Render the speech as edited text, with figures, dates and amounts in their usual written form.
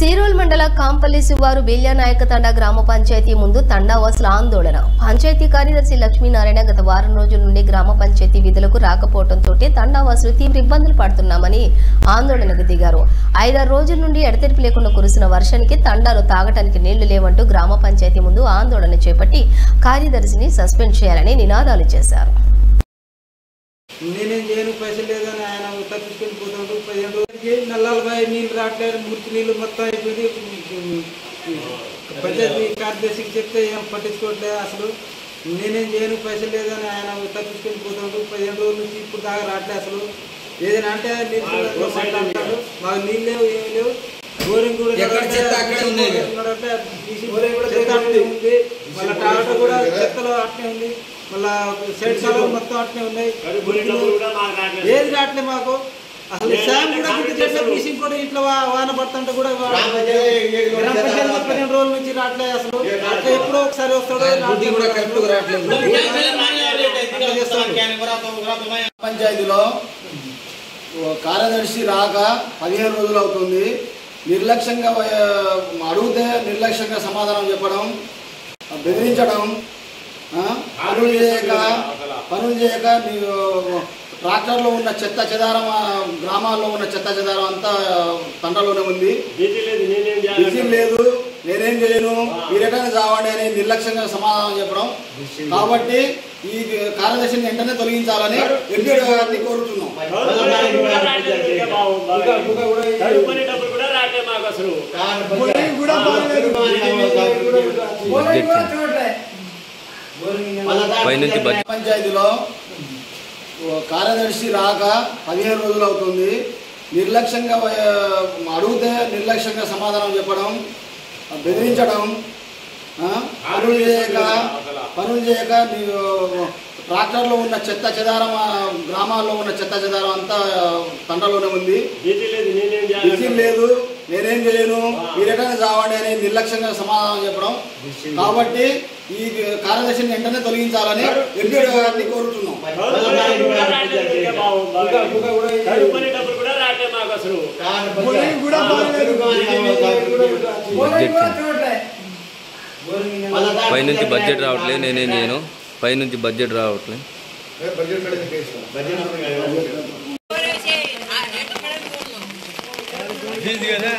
సీరోల్ మండల కాంపల్లి శివారు బేల్యానాయక తండా గ్రామ పంచాయతీ ముందు తండావాసుల ఆందోళన. పంచాయతీ కార్యదర్శి లక్ష్మీనారాయణ గత వారం రోజుల నుండి గ్రామ పంచాయతీ విధులకు రాకపోవడంతో తండావాసులు తీవ్ర ఇబ్బందులు పడుతున్నామని ఆందోళనకు దిగారు. 5-6 రోజుల నుండి ఎడతెరిపి లేకుండా కురిసిన వర్షానికి తండాలు తాగటానికి నీళ్లు లేవంటూ గ్రామ పంచాయతీ ముందు ఆందోళన చేపట్టి కార్యదర్శిని సస్పెండ్ చేయాలని నినాదాలు చేశారు. నేనేం చేయను, పైసలు లేదని ఆయన తప్పించుకొని పోతాడు. 15 రోజులకి నల్లాలపై నీళ్ళు రావట్లేదు, మురికి నీళ్ళు మొత్తం అయిపోయింది. పంచాయతీ కార్యదర్శికి చెప్తే ఏం పట్టించుకోవట్లేదు. అసలు నేనేం చేయను, పైసలు లేదని ఆయన తప్పించుకొని పోతాడు. 15 రోజుల నుంచి ఇప్పుడు దాకా రావట్లేదు. అసలు ఏదైనా అంటే నీళ్ళు మాట్లాడతాడు, మాకు నీళ్ళు లేవు, ఏమి లేవు. బోరింగ్ కూడా ఉంది, మళ్ళీ టాటా కూడా చెత్తలో అట్నే ఉంది, మళ్ళా సైడ్ సాలు మొత్తం అట్నే ఉన్నాయి. ఏది రావట్లేదు మాకు. అసలు శామ్ కూడా ఫిషింగ్ కూడా ఇంట్లో వాన పడుతుంటే కూడా గ్రామ పంచాయతీ 15 రోజుల నుంచి రావట్లేదు. అసలు అట్లా ఎప్పుడో ఒకసారి వస్తాడు. పంచాయతీలో కార్యదర్శి రాక 15 రోజులు అవుతుంది. నిర్లక్ష్యంగా అడిగితే నిర్లక్ష్యంగా సమాధానం చెప్పడం, బెదిరించడం, పనులు చేయక ట్రాక్టర్లో ఉన్న చెత్త చెదారం, గ్రామాల్లో ఉన్న చెత్త చెదారం అంతా తండ్రలోనే ఉంది. బిజీ లేదు, నేనేం చేయను, మీరేటనే చావండి అని నిర్లక్ష్యంగా సమాధానం చెప్పడం. కాబట్టి ఈ కార్యదర్శిని వెంటనే తొలగించాలని ఎంపీ గారిని కోరుతున్నాం. పంచాయతీలో కార్యదర్శి రాక 15 రోజులు అవుతుంది. నిర్లక్ష్యంగా అడిగితే నిర్లక్ష్యంగా సమాధానం చెప్పడం, బెదిరించడం, పనులు చేయక ట్రాక్టర్లో ఉన్న చెత్త చెదారం, గ్రామాల్లో ఉన్న చెత్త చెదారం అంతా తండ్రలోనే ఉంది. బిజీ లేదు, నేనేం చేయను, మీరేటనే చావండి అని నిర్లక్ష్యంగా సమాధానం చెప్పడం. కాబట్టి ఈ కార్యదర్శిని వెంటనే తొలగించాలని ఎంపీ గారిని కోరుతున్నాం. పైనుంచి బడ్జెట్ రావట్లేదు, నేనేం చేయను, పైనుంచి బడ్జెట్ రావట్లేదు. కదా